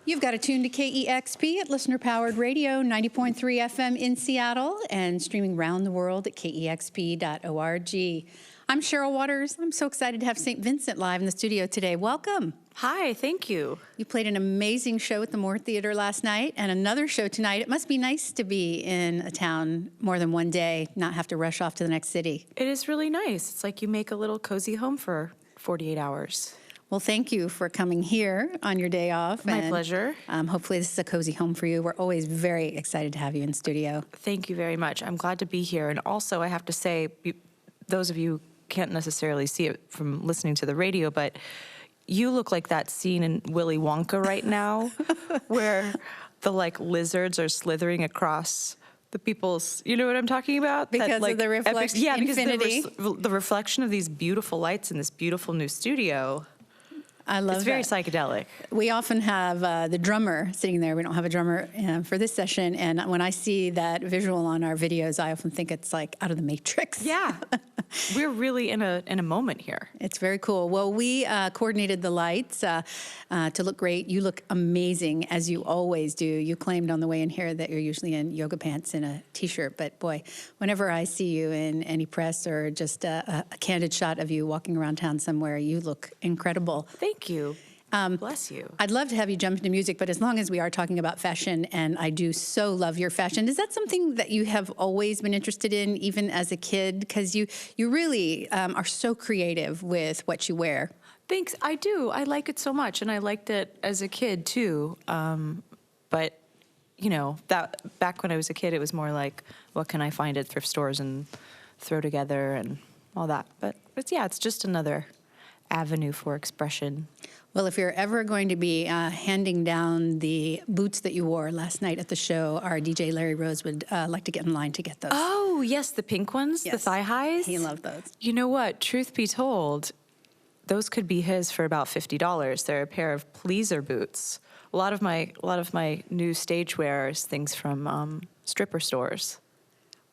You've got to tune to KEXP at listener-powered radio, 90.3 FM in Seattle, and streaming around the world at KEXP.org. I'm Cheryl Waters. I'm so excited to have St. Vincent live in the studio today. Welcome. Hi, thank you. You played an amazing show at the Moore Theater last night and another show tonight. It must be nice to be in a town more than one day, not have to rush off to the next city. It is really nice. It's like you make a little cozy home for 48 hours. Well, thank you for coming here on your day off. My pleasure. Hopefully this is a cozy home for you. We're always very excited to have you in studio. Thank you very much. I'm glad to be here. And also, I have to say, those of you can't necessarily see it from listening to the radio, but you look like that scene in Willy Wonka right now where the lizards are slithering across the people's, you know what I'm talking about? Because of the reflection, infinity. Because the reflection of these beautiful lights in this beautiful new studio. I love It's very psychedelic. We often have the drummer sitting there. We don't have a drummer for this session. And when I see that visual on our videos, I often think it's like out of the Matrix. Yeah. We're really in a moment here. It's very cool. Well, we coordinated the lights to look great. You look amazing, as you always do. You claimed on the way in here that you're usually in yoga pants and a T-shirt. But boy, whenever I see you in any press or just a candid shot of you walking around town somewhere, you look incredible. Thank you. Bless you. I'd love to have you jump into music, but as long as we are talking about fashion, and I do so love your fashion, is that something that you have always been interested in, even as a kid? Because you really are so creative with what you wear. Thanks. I do. I like it so much, and I liked it as a kid, too. But, you know, that back when I was a kid, it was more like, what can I find at thrift stores and throw together and all that. But it's just another avenue for expression. Well, if you're ever going to be handing down the boots that you wore last night at the show, our DJ Larry Rose would like to get in line to get those. Oh, yes, the pink ones, yes. The thigh highs. He loved those. You know what? Truth be told, those could be his for about $50. They're a pair of pleaser boots. A lot of my new stage wear is things from stripper stores.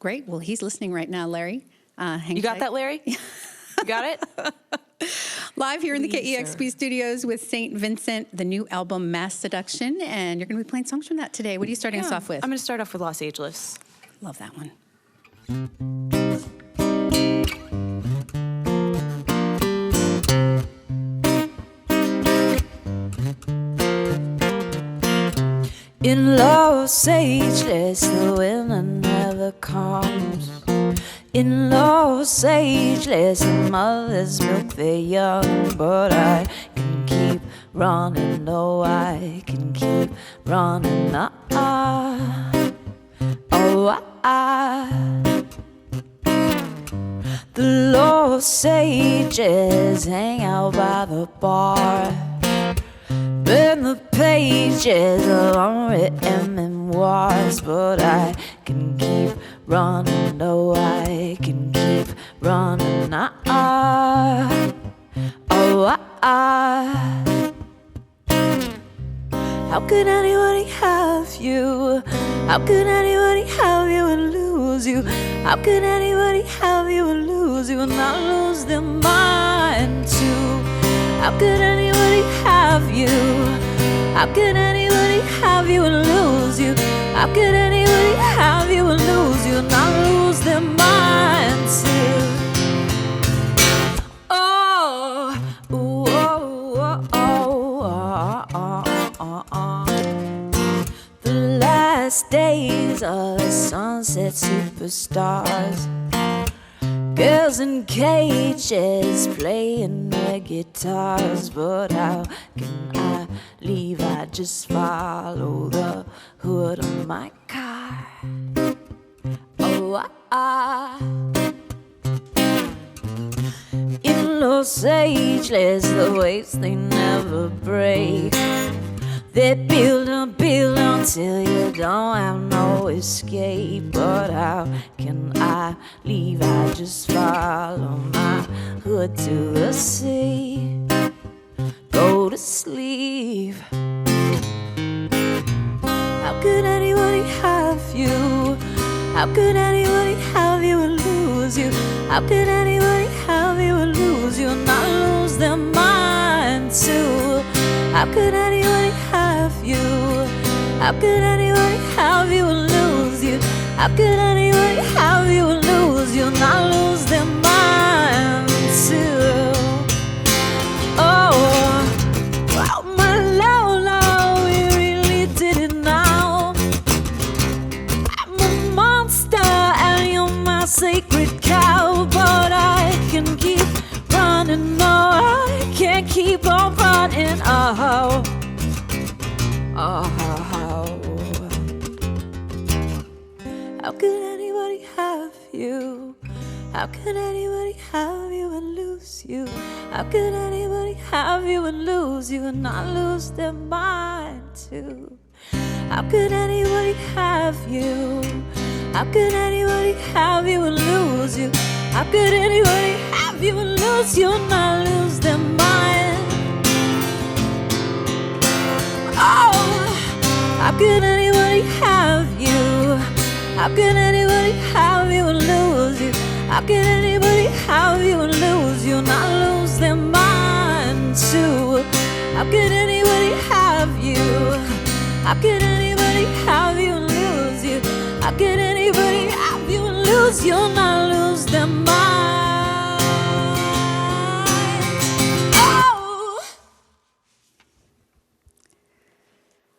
Great. Well, he's listening right now, Larry. You got that, Larry? You got it? Live here in the KEXP studios with St. Vincent, the new album Mass Seduction, and you're going to be playing songs from that today. What are you starting us off with? I'm going to start off with Los Ageless. Love that one. In Los Ageless, the winter never comes. In Los Ageless, the mothers milk their young, but I can keep running, no, I can keep running, The Los Ageless hang out by the bar, burn the pages of unwritten memoirs, but I can keep running, no, I can keep running, How could anybody have you? How could anybody have you and lose you? How could anybody have you and lose you and not lose their mind too? How could anybody have you? How could anybody have you and lose you? How could anybody have you and lose you and not lose their mind too? The last days of sunset superstars, girls in cages playing their guitars, but how can I leave? I just follow the hood of my car. In Los Ageless, the waves they never break. They build and build until you don't have no escape. But how can I leave? I just follow my hood to the sea. Go to sleep. How could anybody have you? How could anybody have you and lose you? How could anybody have you and lose you and not lose their mind too? How could anybody have have you? How could anybody have you and lose you? How could anybody have you and lose you, not lose their mind too? Oh, wow, my love, we really did it now. I'm a monster and you're my sacred cow, but I can keep running. No, I can't keep on running. Oh, oh. How could anybody have you? How could anybody have you and lose you? How could anybody have you and lose you and not lose their mind too? How could anybody have you? How could anybody have you and lose you? How could anybody have you and lose you and not lose their mind? Oh, how could anybody have you? How could anybody have you and lose you? How could anybody have you and lose you, not lose their mind too? How could anybody have you? How could anybody have you and lose you? How could anybody have you and lose you, not lose their mind? Oh!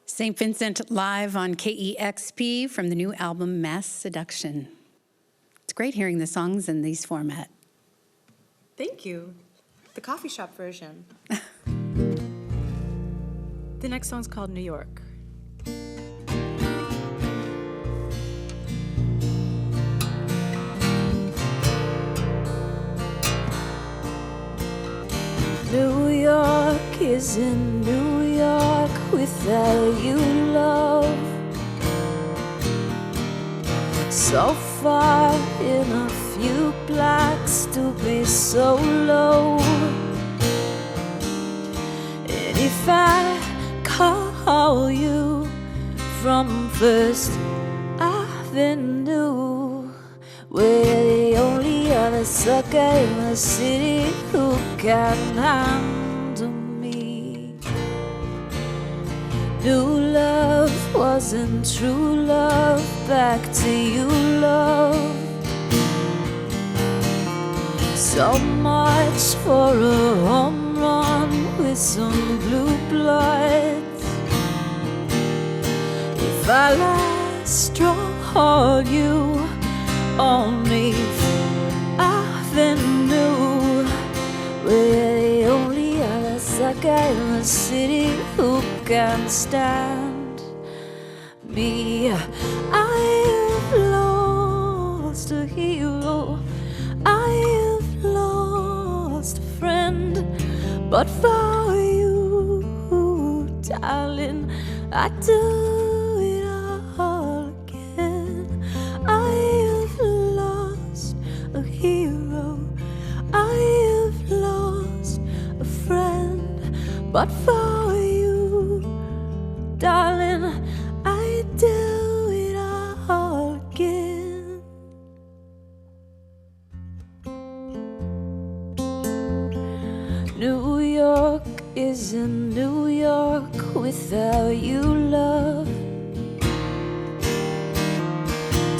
St. Vincent live on KEXP from the new album Mass Seduction. It's great hearing the songs in these format. Thank you. The coffee shop version. The next song's called New York. New York is in New York without you, love. So far in a few blocks to be so low. And if I call you from First Avenue, we're the only other sucker in the city who can handle me. New love wasn't true love, back to you, love. So much for a home run with some blue bloods. If I last hold you on 8th Avenue, we're the only other sucker in the city who can stand me. I've lost a hero, I've lost a friend, but for you, darling, I do it all again. I've lost a hero, I've lost a friend, but for you, darling, I do it all again. New York is in New York without you, love.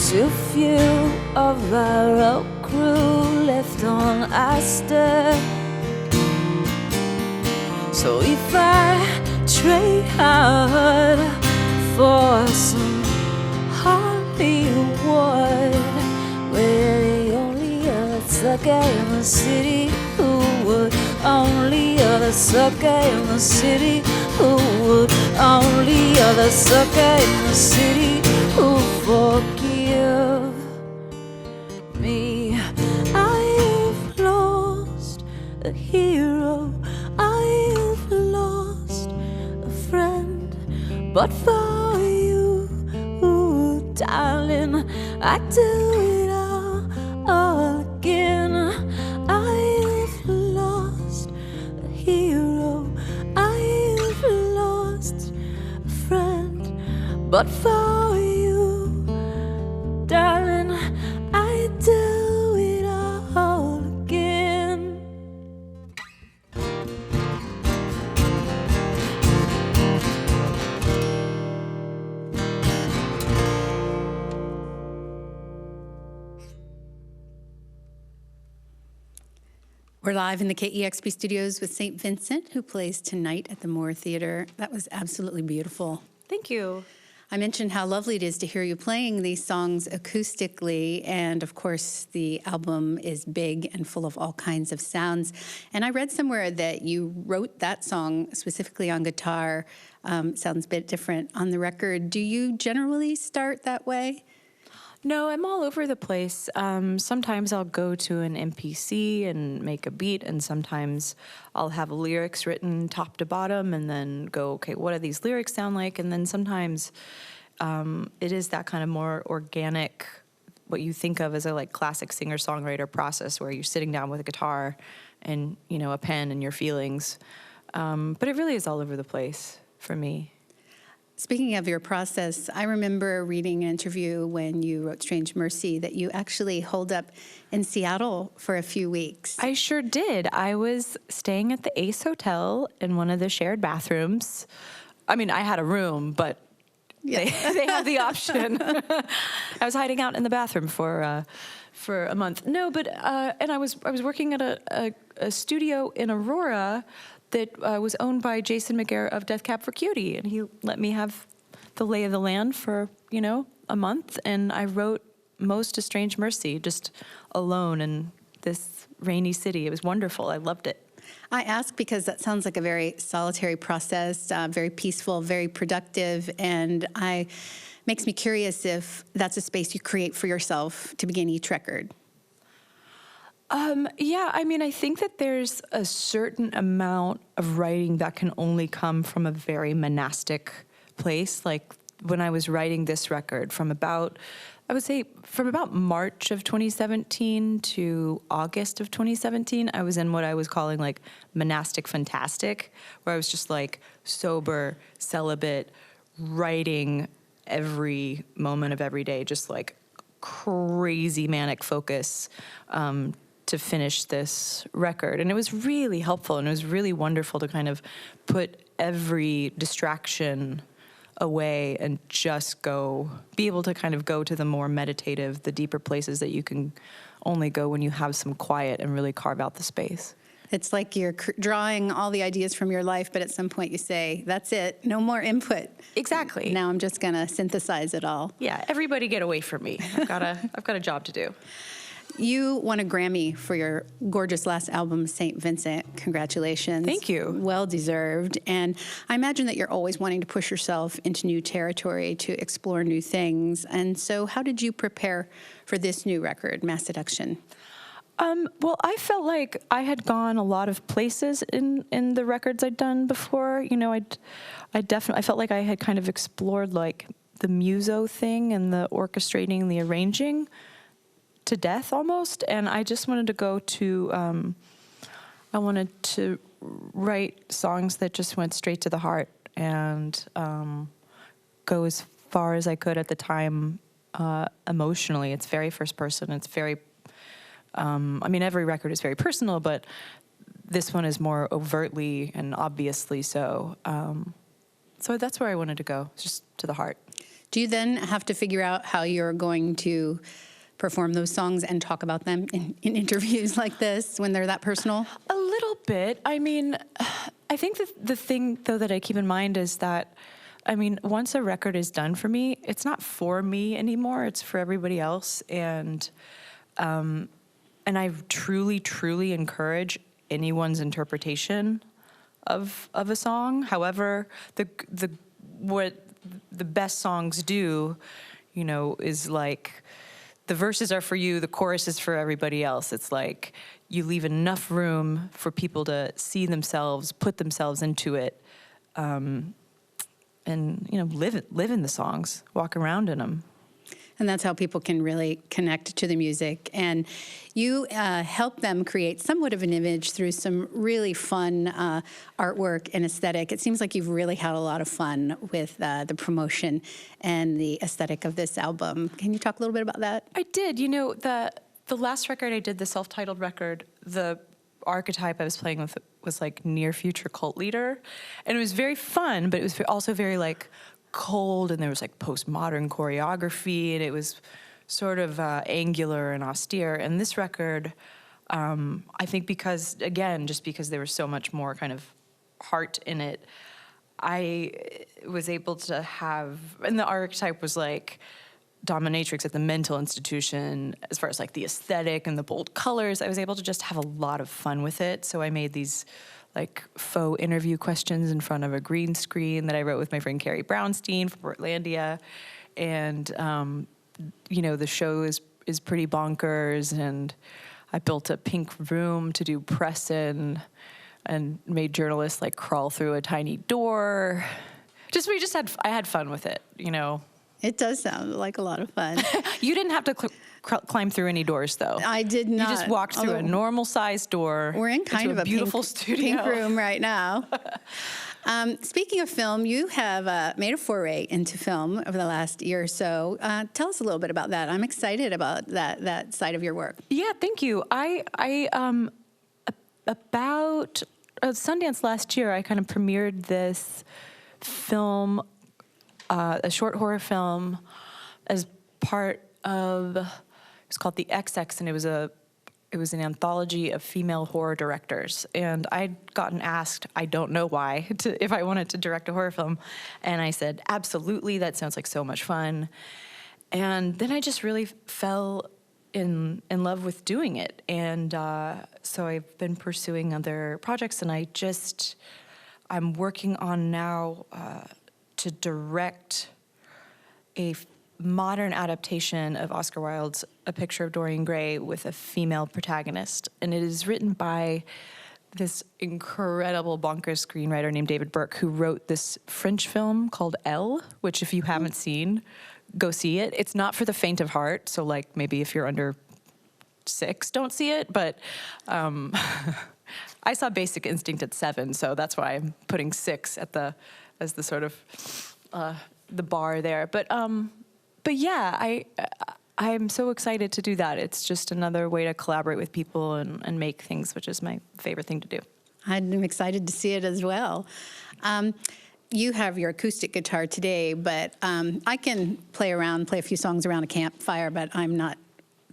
Too few of our old crew left on Astor. So if I trade hard for some Hollywood, we're the only other sucker in the city who would, only other sucker in the city who would, only other sucker in the city who forgive me. I've lost a hero, I've lost a friend, but for you, darling, I do it all again. I've lost a hero, I've lost a friend, but for you, darling, I do it all again. We're live in the KEXP studios with St. Vincent, who plays tonight at the Moore Theater. That was absolutely beautiful. Thank you. I mentioned how lovely it is to hear you playing these songs acoustically, and of course the album is big and full of all kinds of sounds. And I read somewhere that you wrote that song specifically on guitar. Sounds a bit different on the record. Do you generally start that way? No, I'm all over the place. Sometimes I'll go to an MPC and make a beat, and sometimes I'll have lyrics written top to bottom and then go, okay, what do these lyrics sound like? And then sometimes it is that kind of more organic, what you think of as a like classic singer-songwriter process where you're sitting down with a guitar and, you know, a pen and your feelings. But it really is all over the place for me. Speaking of your process, I remember reading an interview when you wrote Strange Mercy that you actually holed up in Seattle for a few weeks. I sure did. I was staying at the Ace Hotel in one of the shared bathrooms. I mean, I had a room, but they had the option. I was hiding out in the bathroom for a month. No, but and I was working at a studio in Aurora that was owned by Jason McGarrett of Death Cab for Cutie, and he let me have the lay of the land for, you know, a month, and I wrote most of Strange Mercy just alone in this rainy city. It was wonderful. I loved it. I ask because that sounds like a very solitary process, very peaceful, very productive, and makes me curious if that's a space you create for yourself to begin each record. Yeah, I mean, I think that there's a certain amount of writing that can only come from a very monastic place. Like when I was writing this record from about March of 2017 to August of 2017, I was in what I was calling like monastic fantastic, where I was just like sober, celibate, writing every moment of every day, just like crazy manic focus, to finish this record. And it was really helpful, and it was really wonderful to kind of put every distraction away and just be able to kind of go to the more meditative, the deeper places that you can only go when you have some quiet and really carve out the space. It's like you're drawing all the ideas from your life, but at some point you say, that's it, no more input. Exactly. Now I'm just gonna synthesize it all. Yeah, everybody get away from me. I've got a job to do. You won a Grammy for your gorgeous last album, St. Vincent. Congratulations. Thank you. Well deserved. And I imagine that you're always wanting to push yourself into new territory, to explore new things. And so how did you prepare for this new record, Mass Seduction? Well, I felt like I had gone a lot of places in the records I'd done before. You know, I felt like I had kind of explored like the muso thing and the orchestrating, the arranging to death almost, and I just wanted to go to, I wanted to write songs that just went straight to the heart and go as far as I could at the time emotionally. It's very first person. It's very, I mean, every record is very personal, but this one is more overtly and obviously so. So that's where I wanted to go, just to the heart. Do you then have to figure out how you're going to perform those songs and talk about them in interviews like this when they're that personal? A little bit. I mean, I think the thing, though, that I keep in mind is that, I mean, once a record is done for me, it's not for me anymore. It's for everybody else. And I truly, truly encourage anyone's interpretation of a song. However, what the best songs do, you know, is like, the verses are for you, the chorus is for everybody else. It's like you leave enough room for people to see themselves, put themselves into it, and, you know, live in the songs, walk around in them. And that's how people can really connect to the music. And you help them create somewhat of an image through some really fun artwork and aesthetic. It seems like you've really had a lot of fun with the promotion and the aesthetic of this album. Can you talk a little bit about that? I did. You know, the last record I did, the self-titled record, the archetype I was playing with was like near future cult leader. And it was very fun, but it was also very like cold, and there was like postmodern choreography, and it was sort of angular and austere. And this record, I think because, again, just because there was so much more kind of heart in it, I was able to have, and the archetype was like dominatrix at the mental institution, as far as like the aesthetic and the bold colors. I was able to just have a lot of fun with it. So I made these like faux interview questions in front of a green screen that I wrote with my friend Carrie Brownstein from Portlandia. And, the show is pretty bonkers, and I built a pink room to do press in and made journalists like crawl through a tiny door. I had fun with it, It does sound like a lot of fun. You didn't have to climb through any doors, though. I did not. You just walked through a normal-sized door. We're in kind of a beautiful studio. pink room right now. Speaking of film, you have made a foray into film over the last year or so. Tell us a little bit about that. I'm excited about that side of your work. Yeah, thank you. About Sundance last year, I kind of premiered this film, a short horror film, as part of, it's called the XX, and it was an anthology of female horror directors. And I'd gotten asked, I don't know why, if I wanted to direct a horror film. And I said, absolutely, that sounds like so much fun. And then I just really fell in love with doing it. And so I've been pursuing other projects, and I'm working on now to direct a modern adaptation of Oscar Wilde's A Picture of Dorian Gray with a female protagonist. And it is written by this incredible bonkers screenwriter named David Burke, who wrote this French film called Elle, which if you haven't seen, go see it. It's not for the faint of heart, so like maybe if you're under 6, don't see it, but I saw Basic Instinct at 7, so that's why I'm putting 6 as the sort of the bar there. But yeah, I'm so excited to do that. It's just another way to collaborate with people and make things, which is my favorite thing to do. I'm excited to see it as well. You have your acoustic guitar today, but I can play a few songs around a campfire, but I'm not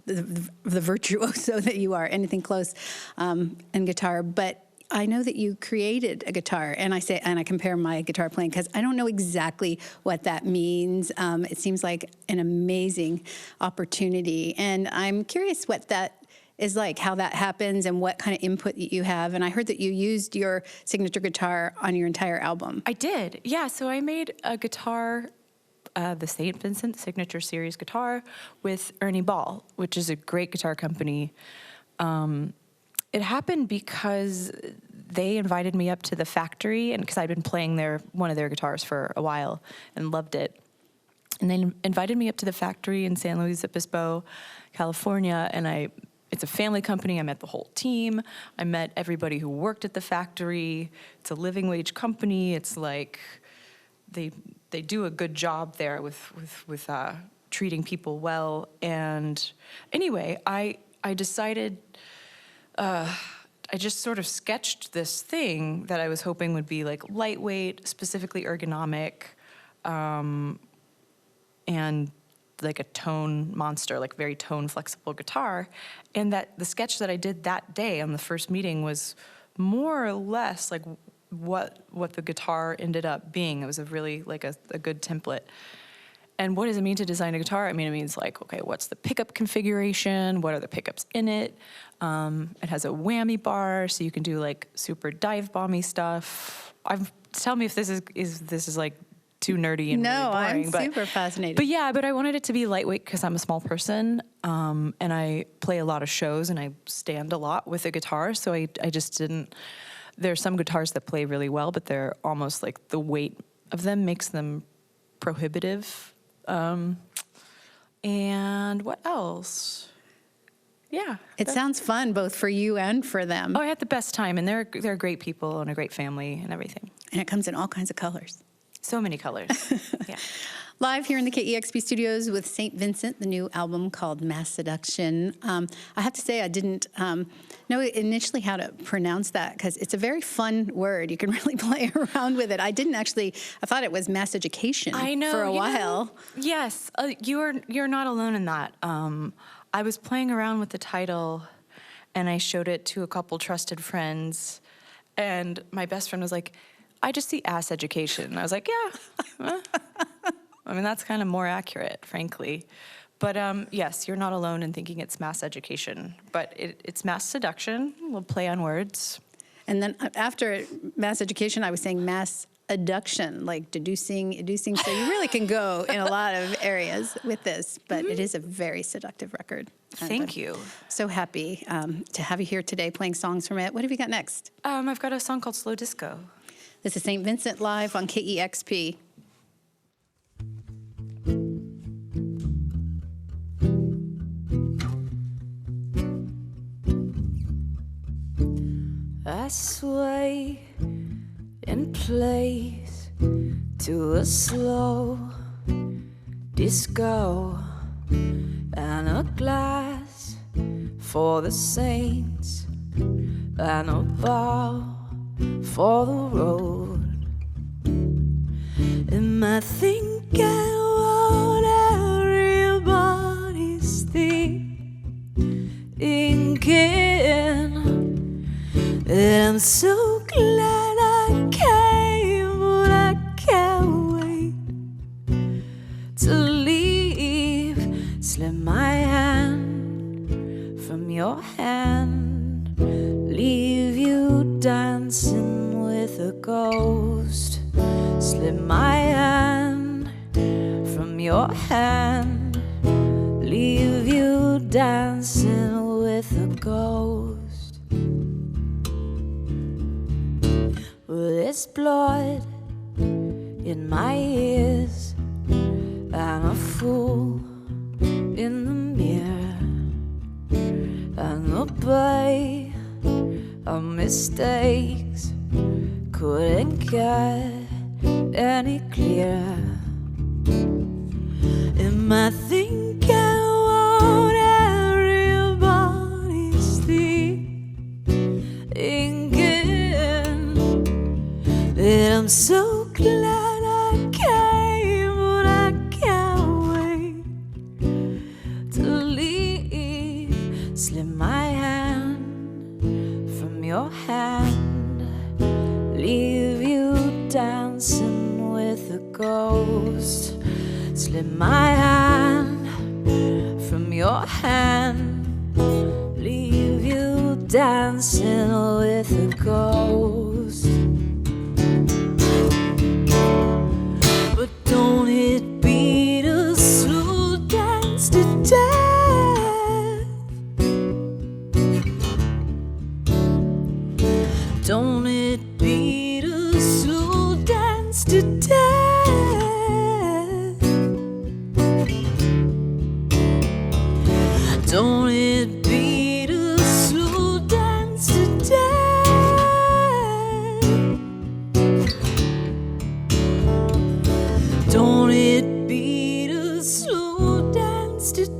the virtuoso that you are, anything close in guitar. But I know that you created a guitar, and I compare my guitar playing because I don't know exactly what that means. It seems like an amazing opportunity, and I'm curious what that is like, how that happens, and what kind of input that you have. And I heard that you used your signature guitar on your entire album. I did, yeah. So I made a guitar, the St. Vincent Signature Series guitar, with Ernie Ball, which is a great guitar company. It happened because they invited me up to the factory, and because I'd been playing one of their guitars for a while and loved it. And they invited me up to the factory in San Luis Obispo, California, and it's a family company. I met the whole team. I met everybody who worked at the factory. It's a living wage company. It's like they do a good job there with treating people well. And anyway, I decided. I just sort of sketched this thing that I was hoping would be like lightweight, specifically ergonomic, and like a tone monster, like very tone flexible guitar. And that the sketch that I did that day on the first meeting was more or less like what the guitar ended up being. It was a really like a good template. And what does it mean to design a guitar? I mean, it means like, okay, what's the pickup configuration? What are the pickups in it? It has a whammy bar, so you can do like super dive bomby stuff. Tell me if this is like too nerdy and no, really boring. I'm super fascinated. But I wanted it to be lightweight because I'm a small person, and I play a lot of shows and I stand a lot with a guitar. So I just didn't. There are some guitars that play really well, but they're almost like the weight of them makes them prohibitive. And what else? Yeah. It sounds fun both for you and for them. Oh, I had the best time, and they're great people and a great family and everything. And it comes in all kinds of colors. So many colors. Yeah. Live here in the KEXP studios with St. Vincent, the new album called Mass Seduction. I have to say I didn't know initially how to pronounce that because it's a very fun word. You can really play around with it. I thought it was mass education for a while. Yes, you're not alone in that. I was playing around with the title, and I showed it to a couple trusted friends, and my best friend was like, I just see ass education. And I was like, yeah. I mean, that's kind of more accurate, frankly. But yes, you're not alone in thinking it's mass education. But it's mass seduction. We'll play on words. And then after mass education, I was saying mass adduction, like deducing. So you really can go in a lot of areas with this, but it is a very seductive record. Thank you. So happy to have you here today playing songs from it. What have you got next? I've got a song called Slow Disco. This is St. Vincent live on KEXP. I sway in place to a slow disco and a glass for the saints and a bow for the road. Am I thinking what everybody's thinking? And I'm so glad I came, but I can't wait to leave. Slip my hand from your hand, leave you dancing with a ghost. Slip my hand from your hand, leave you dancing with a ghost. There's blood in my ears and a fool in the mirror, and the bay of mistakes couldn't get any clearer. Am I thinking what everybody's thinking? And I'm so glad I came, but I can't wait to leave. Slip my hand from your hand, leave you dancing with a ghost. Slip my hand from your hand, leave you dancing with a ghost. But don't it be the slow dance to death? Don't it be the slow dance to death? Don't it be the slow dance to death? Don't it be the slow dance to death?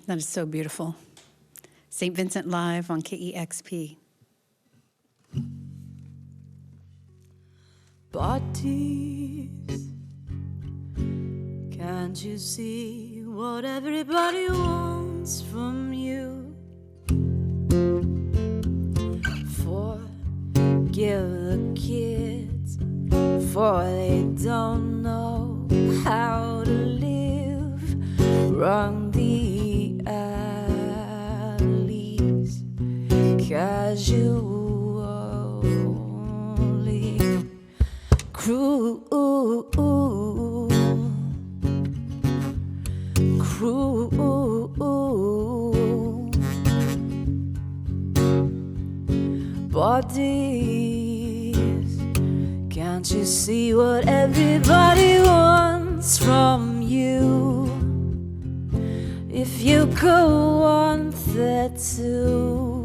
That is so beautiful. St. Vincent live on KEXP. Bodies, can't you see what everybody wants from you? Forgive the kids, for they don't know how to live. Run the alleys casually. Cruel bodies, can't you see what everybody wants from you? If you could want that too,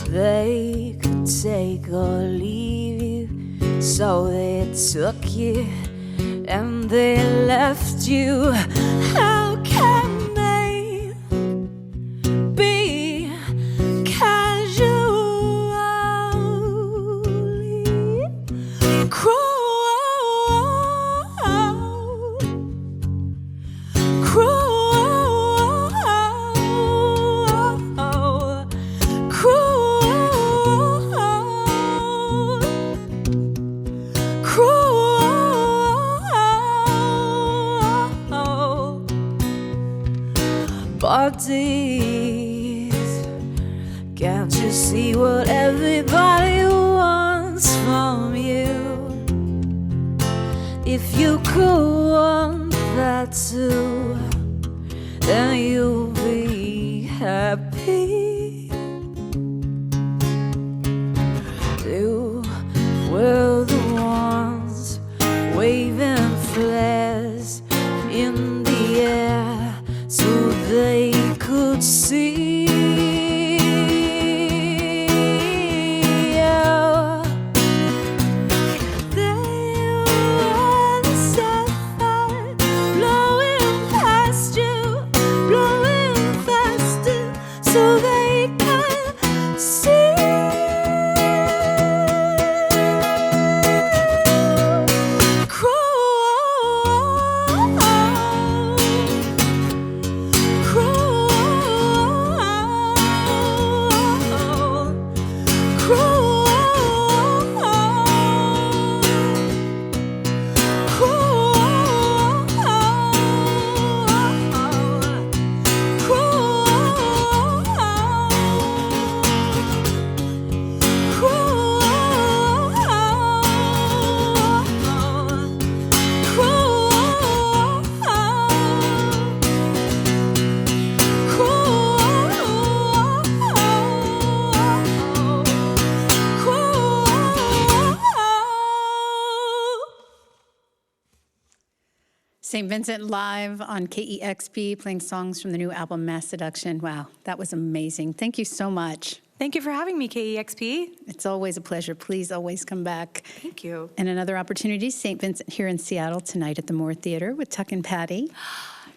they could take or leave you, so they took you and they left you. How can they be casual? bodies. Can't you see what everybody wants from you? If you could want that too, then you'll be happy. You were the ones waving flares in the air so they could see. So they can see. Crawl, crawl, St. Vincent live on KEXP, playing songs from the new album Mass Seduction. Wow, that was amazing. Thank you so much. Thank you for having me, KEXP. It's always a pleasure. Please always come back. Thank you. And another opportunity, St. Vincent here in Seattle tonight at the Moore Theater with Tuck and Patty.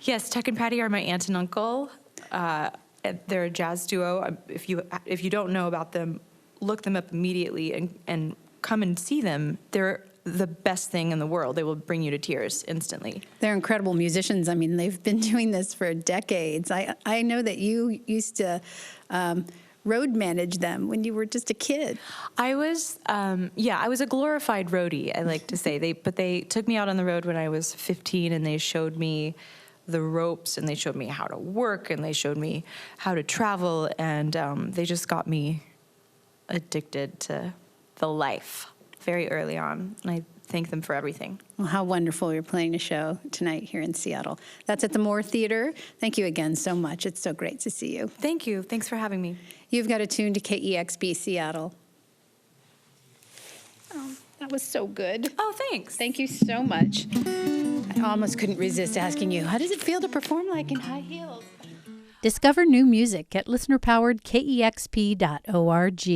Yes, Tuck and Patty are my aunt and uncle. They're a jazz duo. If you don't know about them, look them up immediately and come and see them. They're the best thing in the world. They will bring you to tears instantly. They're incredible musicians. I mean, they've been doing this for decades. I know that you used to road manage them when you were just a kid. I was a glorified roadie, I like to say. But they took me out on the road when I was 15, and they showed me the ropes, and they showed me how to work, and they showed me how to travel, and they just got me addicted to the life very early on, and I thank them for everything. Well, how wonderful you're playing a show tonight here in Seattle. That's at the Moore Theater. Thank you again so much. It's so great to see you. Thank you. Thanks for having me. You've got to tune to KEXP Seattle. Oh, that was so good. Oh, thanks. Thank you so much. I almost couldn't resist asking you, how does it feel to perform like in high heels? Discover new music at listener-powered KEXP.org.